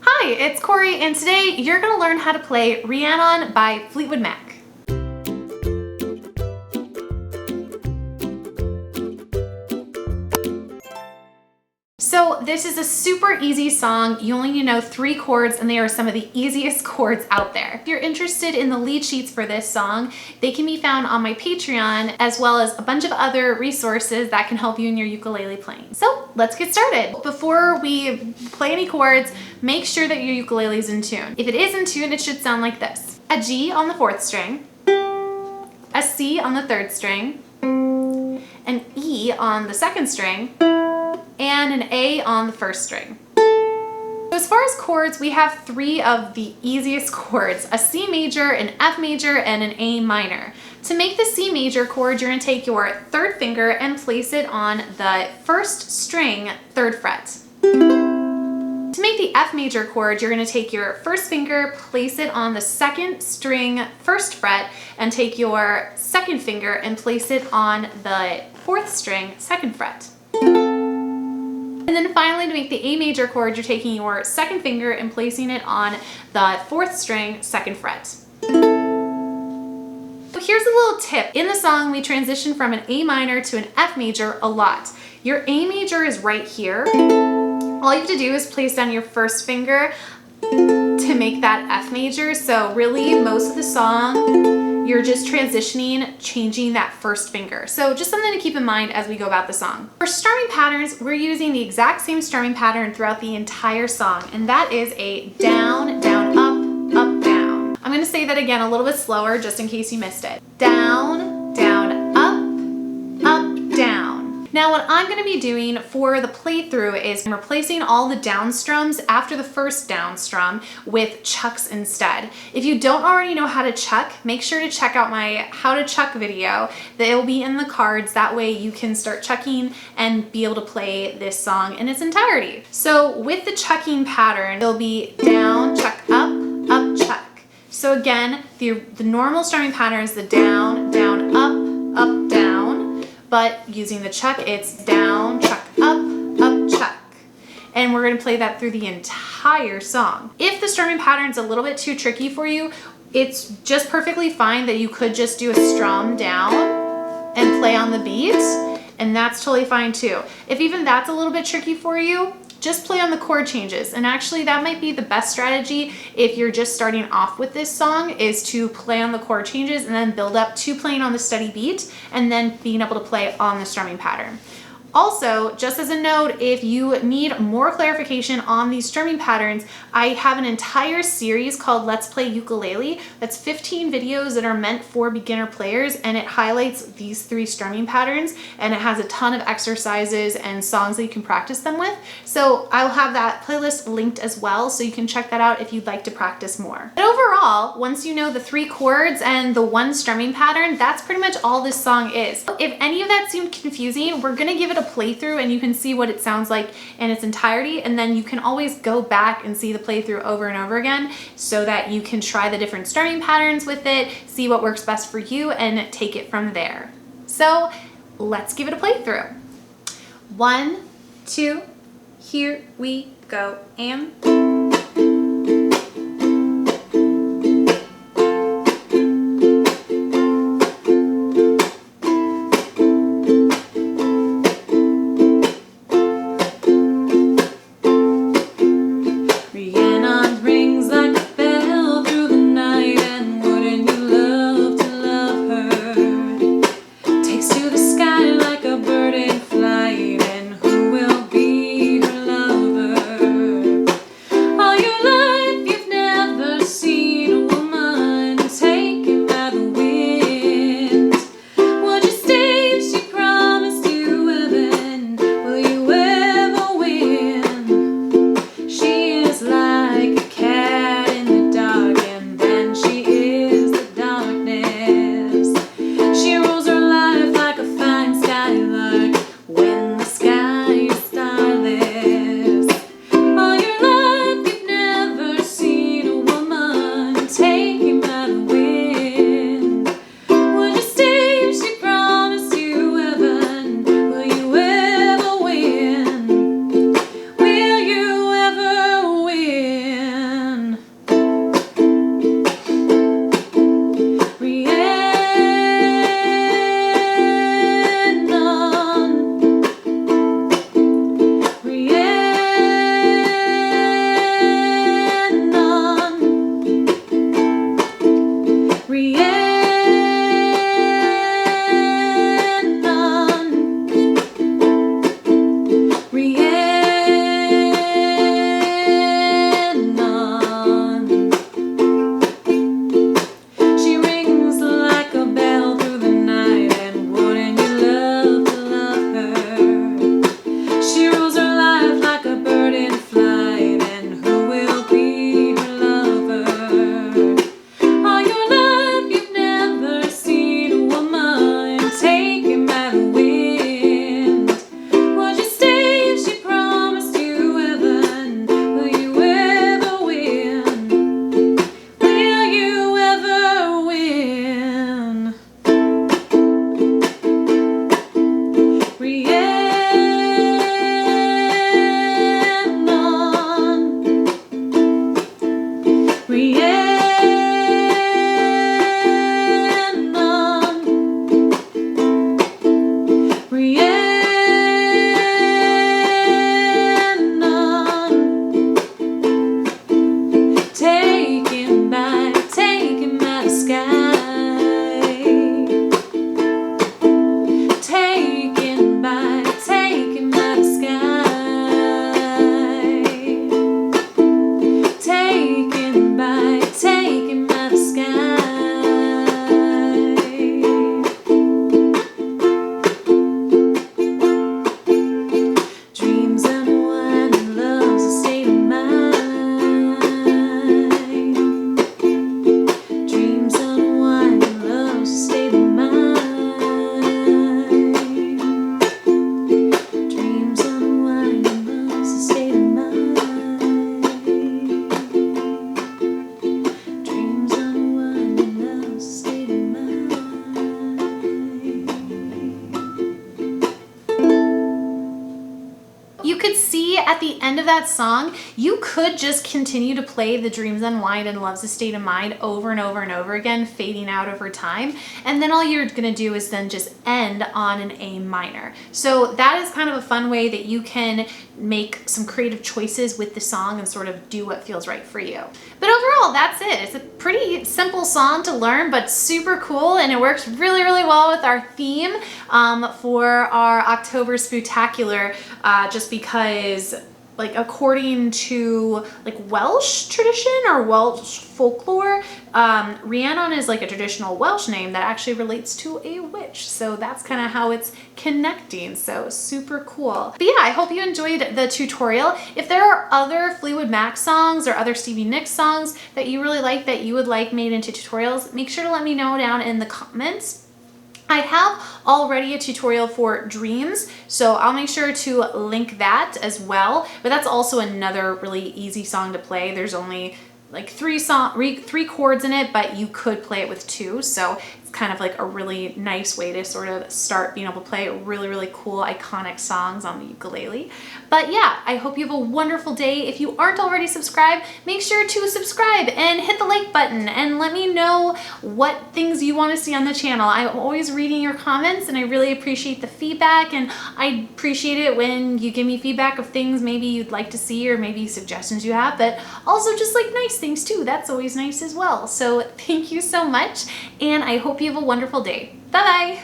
Hi, it's Cory, and today you're going to learn how to play Rhiannon by Fleetwood Mac. So this is a super easy song. You only need to know 3 chords, and they are some of the easiest chords out there. If you're interested in the lead sheets for this song, they can be found on my Patreon, as well as a bunch of other resources that can help you in your ukulele playing. So let's get started. Before we play any chords, make sure that your ukulele is in tune. If it is in tune, it should sound like this: a G on the 4th string, a C on the 3rd string, an E on the 2nd string, and an A on the 1st string. So as far as chords, we have 3 of the easiest chords: a C major, an F major, and an A minor. To make the C major chord, you're going to take your 3rd finger and place it on the 1st string, 3rd fret. To make the F major chord, you're going to take your 1st finger, place it on the 2nd string, 1st fret, and take your 2nd finger and place it on the 4th string, 2nd fret. And then finally, to make the A major chord, you're taking your 2nd finger and placing it on the 4th string, 2nd fret. So here's a little tip. In the song, we transition from an A minor to an F major a lot. Your A major is right here. All you have to do is place down your 1st finger to make that F major. So really, most of the song, you're just transitioning, changing that 1st finger. So just something to keep in mind as we go about the song. For strumming patterns, we're using the exact same strumming pattern throughout the entire song, and that is a down, down, up, up, down. I'm gonna say that again a little bit slower just in case you missed it. Down, down, up, up, down. Now what I'm going to be doing for the playthrough is I'm replacing all the down strums after the 1st down strum with chucks instead. If you don't already know how to chuck, make sure to check out my how to chuck video. It will be in the cards. That way you can start chucking and be able to play this song in its entirety. So with the chucking pattern, it'll be down, chuck, up, chuck. So again, the normal strumming pattern is the down, down, up, down. But using the chuck, it's down, chuck, up, chuck. And we're going to play that through the entire song. If the strumming pattern's a little bit too tricky for you, it's just perfectly fine that you could just do a strum down and play on the beat, and that's totally fine too. If even that's a little bit tricky for you, just play on the chord changes. And actually that might be the best strategy if you're just starting off with this song, is to play on the chord changes and then build up to playing on the steady beat and then being able to play on the strumming pattern. Also, just as a note, if you need more clarification on these strumming patterns, I have an entire series called Let's Play Ukulele. That's 15 videos that are meant for beginner players, and it highlights these 3 strumming patterns, and it has a ton of exercises and songs that you can practice them with. So I'll have that playlist linked as well, so you can check that out if you'd like to practice more. But overall, once you know the 3 chords and the 1 strumming pattern, that's pretty much all this song is. If any of that seemed confusing, we're gonna give it a playthrough and you can see what it sounds like in its entirety, and then you can always go back and see the playthrough over and over again so that you can try the different strumming patterns with it, see what works best for you, and take it from there. So let's give it a playthrough. 1, 2, here we go, and end of that song, you could just continue to play the Dreams Unwind and Love's a State of Mind over and over and over again, fading out over time. And then all you're gonna do is then just end on an A minor. So that is kind of a fun way that you can make some creative choices with the song and sort of do what feels right for you. But overall, that's it. It's a pretty simple song to learn, but super cool, and it works really, really well with our theme for our October Spooktacular, just because, like, according to like Welsh tradition or Welsh folklore, Rhiannon is like a traditional Welsh name that actually relates to a witch. So that's kind of how it's connecting. So super cool. But yeah, I hope you enjoyed the tutorial. If there are other Fleetwood Mac songs or other Stevie Nicks songs that you really like that you would like made into tutorials, make sure to let me know down in the comments. I have already a tutorial for Dreams, so I'll make sure to link that as well. But that's also another really easy song to play. There's only like three chords in it, but you could play it with 2. So it's kind of like a really nice way to sort of start being able to play really, really cool, iconic songs on the ukulele. But yeah, I hope you have a wonderful day. If you aren't already subscribed, make sure to subscribe and hit the like button and let me know what things you want to see on the channel. I'm always reading your comments and I really appreciate the feedback, and I appreciate it when you give me feedback of things maybe you'd like to see or maybe suggestions you have, but also just like nice things too. That's always nice as well. So thank you so much, and I hope you have a wonderful day. Bye-bye.